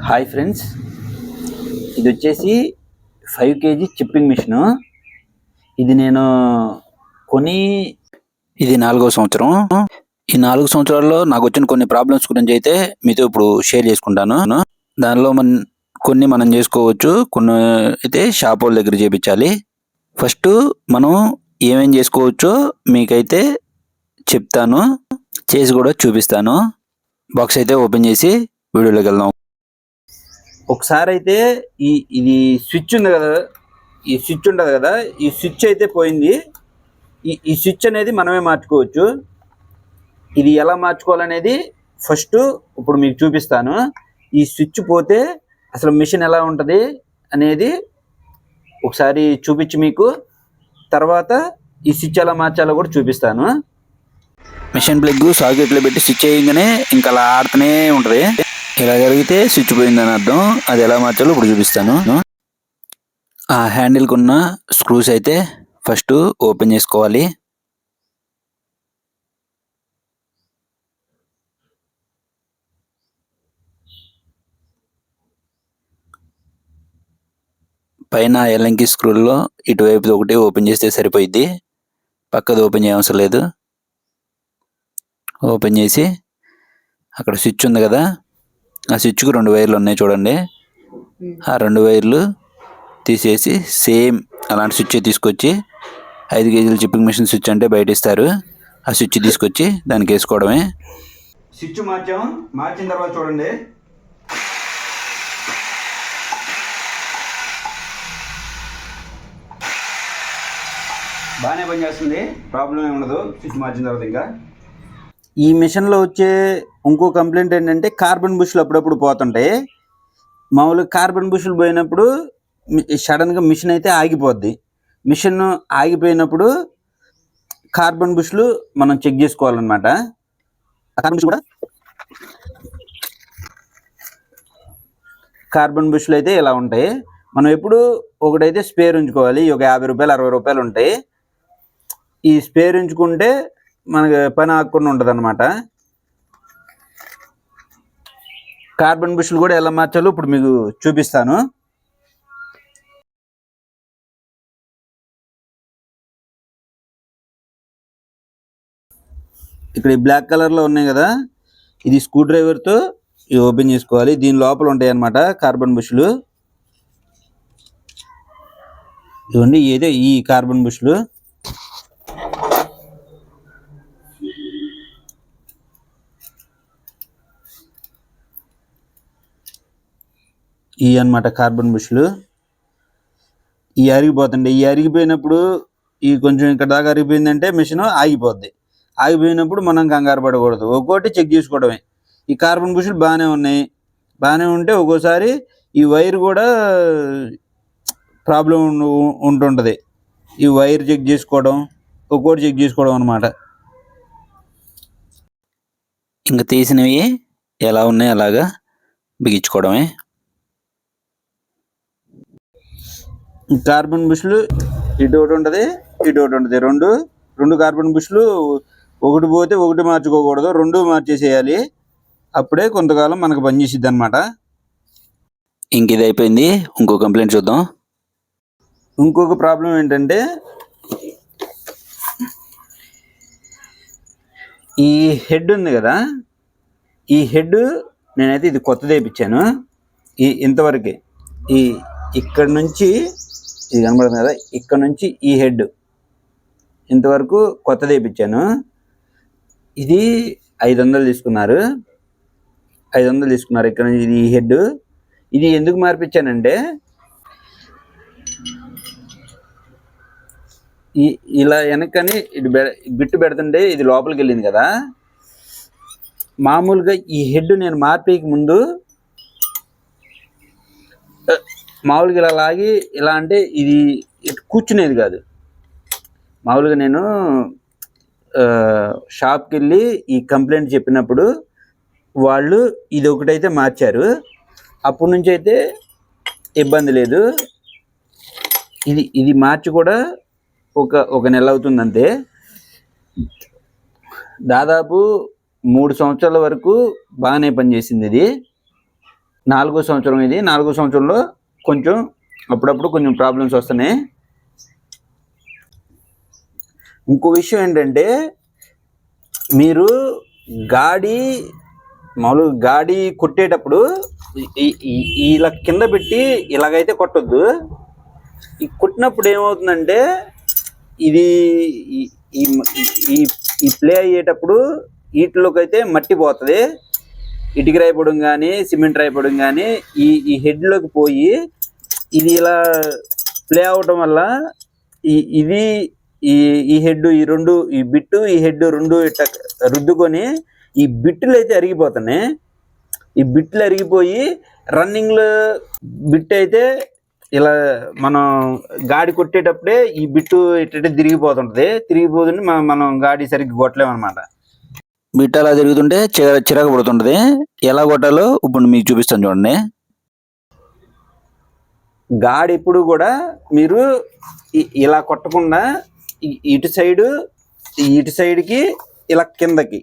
Hi friends, ఇది వచ్చేసి 5 kg chipping machine. ఇది నేను ఇది 4వ సంవత్సరం. ఈ 4 సంవత్సరాల్లో నాకు వచ్చిన కొన్ని ప్రాబ్లమ్స్ గురించి అయితే మీతో ఇప్పుడు షేర్ చేసుకుంటాను. దానిలో కొన్ని మనం చేసుకోవచ్చు, కొన్ని అయితే షాప్ వాళ్ళ దగ్గర చేయించాలి. ఫస్ట్ మనం ఏమేం చేసుకోవచ్చో మీకైతే చెప్తాను, చేసి కూడా చూపిస్తాను. బాక్స్ అయితే ఓపెన్ చేసి వీడియోలోకి వెళ్దాం. ఒకసారి అయితే ఇది స్విచ్ ఉంది కదా, ఈ స్విచ్ ఉంటుంది కదా, ఈ స్విచ్ అయితే పోయింది. ఈ స్విచ్ అనేది మనమే మార్చుకోవచ్చు. ఇది ఎలా మార్చుకోవాలనేది ఫస్ట్ ఇప్పుడు మీకు చూపిస్తాను. ఈ స్విచ్ పోతే అసలు మిషన్ ఎలా ఉంటుంది అనేది ఒకసారి చూపించి మీకు తర్వాత ఈ స్విచ్ ఎలా మార్చాలో కూడా చూపిస్తాను. మిషన్ ప్లగ్ సాకెట్లో పెట్టి స్విచ్ చేయగానే ఇంకా అలా ఆడుతూనే ఉంటుంది. ఇలా జరిగితే స్విచ్ పోయిందని అర్థం. అది ఎలా మార్చాలో ఇప్పుడు చూపిస్తాను. ఆ హ్యాండిల్కి ఉన్న స్క్రూస్ అయితే ఫస్ట్ ఓపెన్ చేసుకోవాలి. పైన ఎల్లంకి స్క్రూల్లో ఇటువైపు ఒకటి ఓపెన్ చేస్తే సరిపోయిద్ది, పక్కది ఓపెన్ చేయవసరం లేదు. ఓపెన్ చేసి అక్కడ స్విచ్ ఉంది కదా, ఆ స్విచ్కు 2 వైర్లు ఉన్నాయి చూడండి. ఆ 2 వైర్లు తీసేసి సేమ్ అలాంటి స్విచ్ తీసుకొచ్చి 5 kg చిప్పింగ్ మిషన్ స్విచ్ అంటే బయట ఇస్తారు, ఆ స్విచ్ తీసుకొచ్చి దానికి వేసుకోవడమే. స్విచ్ మార్చిన తర్వాత చూడండి, బాగానే పనిచేస్తుంది, ప్రాబ్లం ఏమి ఉండదు స్విచ్ మార్చిన తర్వాత. ఇంకా ఈ మిషన్లో వచ్చే ఇంకో కంప్లైంట్ ఏంటంటే కార్బన్ బుష్లు అప్పుడప్పుడు పోతుంటాయి. మామూలుగా కార్బన్ బుష్లు పోయినప్పుడు సడన్గా మిషన్ అయితే ఆగిపోద్ది. మిషన్ ఆగిపోయినప్పుడు కార్బన్ బుష్లు మనం చెక్ చేసుకోవాలన్నమాట. కార్బన్ బుష్లు అయితే ఇలా ఉంటాయి. మనం ఎప్పుడు ఒకటైతే స్పేర్ ఉంచుకోవాలి. ఒక 50 రూపాయలు 60 రూపాయలు ఉంటాయి. ఈ స్పేర్ ఉంచుకుంటే మనకి పని ఆగకుండా ఉంటుంది అన్నమాట. కార్బన్ బుష్లు కూడా ఎలా మార్చాలో ఇప్పుడు మీకు చూపిస్తాను. ఇక్కడ ఈ బ్లాక్ కలర్లో ఉన్నాయి కదా, ఇది స్క్రూ డ్రైవర్తో ఓపెన్ చేసుకోవాలి. దీని లోపల ఉంటాయి అన్నమాట కార్బన్ బుష్లు. ఇవన్నీ ఏదో ఈ కార్బన్ బుష్లు ఇవి అన్నమాట. కార్బన్ బుష్లు ఈ అరిగిపోతుండే, ఈ అరిగిపోయినప్పుడు ఈ కొంచెం ఇక్కడ దాకా అరిగిపోయిందంటే మిషన్ ఆగిపోద్ది. ఆగిపోయినప్పుడు మనం కంగారు పడకూడదు, ఒక్కోటి చెక్ చేసుకోవడమే. ఈ కార్బన్ బుష్లు బాగానే ఉన్నాయి, బాగానే ఉంటే ఒక్కోసారి ఈ వైర్ కూడా ప్రాబ్లం ఉంటుంటుంది. ఈ వైర్ చెక్ చేసుకోవడం, ఒక్కోటి చెక్ చేసుకోవడం అన్నమాట. ఇంకా తీసినవి ఎలా ఉన్నాయి అలాగా బిగించుకోవడమే. కార్బన్ బుష్లు ఇటు ఒకటి ఉంటుంది, ఇటు ఒకటి ఉంటుంది. రెండు కార్బన్ బుష్లు ఒకటి పోతే ఒకటి మార్చుకోకూడదు, 2 మార్చేసేయాలి. అప్పుడే కొంతకాలం మనకు పనిచేసిద్ది అనమాట. ఇంక ఇది అయిపోయింది. ఇంకో కంప్లైంట్ చూద్దాం. ఇంకొక ప్రాబ్లం ఏంటంటే ఈ హెడ్ ఉంది కదా, ఈ హెడ్ నేనైతే ఇది కొత్తది వేయించాను. ఇంతవరకే ఇక్కడ నుంచి ఇది కనబడుతుంది కదా, ఇక్కడ నుంచి ఈ హెడ్ ఇంతవరకు కొత్తది వేయించాను. ఇది 500 తీసుకున్నారు. 500 తీసుకున్నారు ఇక్కడ నుంచి. ఇది ఈ హెడ్. ఇది ఎందుకు మార్పించానంటే ఇలా వెనకని ఇటు బిట్టు పెడుతుంటే ఇది లోపలికి వెళ్ళింది కదా. మామూలుగా ఈ హెడ్ నేను మార్పేకి ముందు మామూలుగా ఇలా లాగి ఇలా అంటే ఇది ఇటు కూర్చునేది కాదు. మామూలుగా నేను షాప్కి వెళ్ళి ఈ కంప్లైంట్ చెప్పినప్పుడు వాళ్ళు ఇది ఒకటైతే మార్చారు. అప్పటి నుంచి అయితే ఇబ్బంది లేదు. ఇది మార్చి కూడా ఒక నెల అవుతుంది అంతే. దాదాపు 3 సంవత్సరాల వరకు బాగానే పనిచేసింది ఇది. 4వ సంవత్సరం ఇది. 4వ సంవత్సరంలో కొంచెం అప్పుడప్పుడు కొంచెం ప్రాబ్లమ్స్ వస్తున్నాయి. ఇంకో విషయం ఏంటంటే, మీరు మామూలుగా గాడి కొట్టేటప్పుడు ఇలా కింద పెట్టి ఇలాగైతే కొట్టొద్దు. ఈ కొట్టినప్పుడు ఏమవుతుందంటే, ఇది ఈ ప్లే అయ్యేటప్పుడు వీటిలోకి అయితే మట్టి పోతుంది. ఇటుక రాయిపోవడం కానీ, సిమెంట్ రాయిపోవడం కానీ ఈ హెడ్లోకి పోయి ఇది ఇలా ప్లే అవడం వల్ల ఇది ఈ హెడ్ ఈ బిట్టు ఈ హెడ్ రెండు ఇట్లా రుద్దుకొని ఈ బిట్టులు అయితే అరిగిపోతున్నాయి. ఈ బిట్లు అరిగిపోయి రన్నింగ్లో బిట్ అయితే ఇలా మనం గాడి కొట్టేటప్పుడే ఈ బిట్టు ఇట్టే తిరిగిపోతుంటే మనం గాడి సరిగ్గా కొట్టలేమన్నమాట. బిట్ అలా తిరుగుతుంటే చిరాకు పడుతుంటది. ఎలా కొట్టాలో ఇప్పుడు మీకు చూపిస్తాను చూడండి. గాడి ఎప్పుడు కూడా మీరు ఇలా కొట్టకుండా ఇటు సైడ్కి ఇలా కిందకి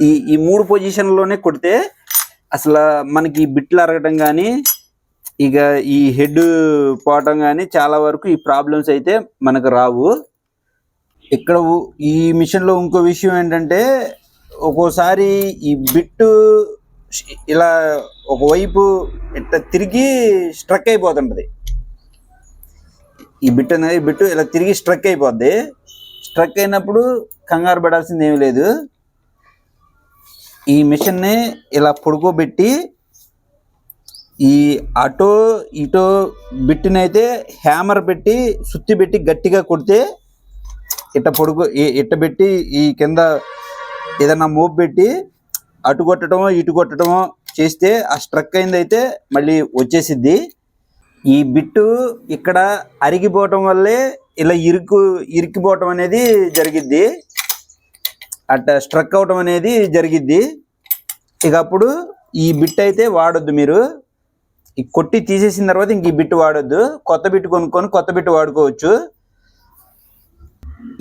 ఈ 3 పొజిషన్లోనే కొడితే అసలు మనకి బిట్లు అరగటం కానీ ఇక ఈ హెడ్ పోవటం కానీ చాలా వరకు ఈ ప్రాబ్లమ్స్ అయితే మనకు రావు. ఇక్కడ ఈ మిషన్లో ఇంకో విషయం ఏంటంటే, ఒక్కోసారి ఈ బిట్టు ఇలా ఒకవైపు ఇట్లా తిరిగి స్ట్రక్ అయిపోతుంటుంది. ఈ బిట్టు ఇలా తిరిగి స్ట్రక్ అయిపోద్ది. స్ట్రక్ అయినప్పుడు కంగారు పడాల్సింది ఏమీ లేదు. ఈ మిషన్ని ఇలా పడుకోబెట్టి ఈ అటో ఇటో బిట్టునైతే హ్యామర్ పెట్టి సుత్తి పెట్టి గట్టిగా కొడితే ఇట్ట పెట్టి ఈ కింద ఏదన్నా మోపు పెట్టి అటు కొట్టడమో ఇటు కొట్టడమో చేస్తే ఆ స్ట్రక్ అయిందైతే మళ్ళీ వచ్చేసిద్ది. ఈ బిట్టు ఇక్కడ అరిగిపోవటం వల్లే ఇలా ఇరికిపోవటం అనేది జరిగిద్ది. అట్లా స్ట్రక్ అవటం అనేది జరిగిద్ది. ఇక అప్పుడు ఈ బిట్ అయితే వాడొద్దు. మీరు ఈ కొట్టి తీసేసిన తర్వాత ఇంక ఈ బిట్టు వాడొద్దు. కొత్త బిట్టు కొనుక్కొని కొత్త బిట్టు వాడుకోవచ్చు.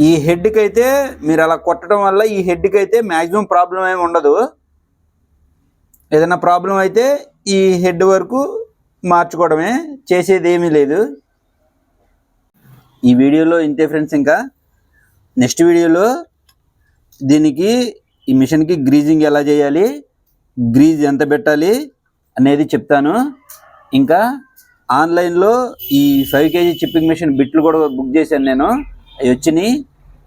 ఈ హెడ్కి అయితే మీరు అలా కొట్టడం వల్ల ఈ హెడ్కి అయితే మ్యాక్సిమం ప్రాబ్లం ఏమి ఉండదు. ఏదైనా ప్రాబ్లం అయితే ఈ హెడ్ వరకు మార్చుకోవడమే, చేసేది ఏమీ లేదు. ఈ వీడియోలో ఇంతే ఫ్రెండ్స్. ఇంకా నెక్స్ట్ వీడియోలో దీనికి ఈ మిషన్కి గ్రీజింగ్ ఎలా చేయాలి, గ్రీజ్ ఎంత పెట్టాలి అనేది చెప్తాను. ఇంకా ఆన్లైన్లో ఈ 5 kg చిప్పింగ్ మిషన్ బిట్లు కూడా బుక్ చేశాను నేను. అవి వచ్చినాయి.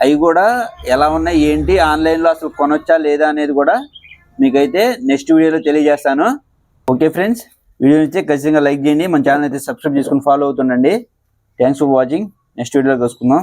అవి కూడా ఎలా ఉన్నాయి ఏంటి, ఆన్లైన్లో అసలు కొనొచ్చా లేదా అనేది కూడా మీకైతే నెక్స్ట్ వీడియోలో తెలియజేస్తాను. ఓకే ఫ్రెండ్స్, వీడియో నచ్చితే ఖచ్చితంగా లైక్ చేయండి. మన ఛానల్ అయితే సబ్స్క్రైబ్ చేసుకుని ఫాలో అవుతుండండి. Thanks for watching. నెక్స్ట్ వీడియోలో కలుసుకుందాం.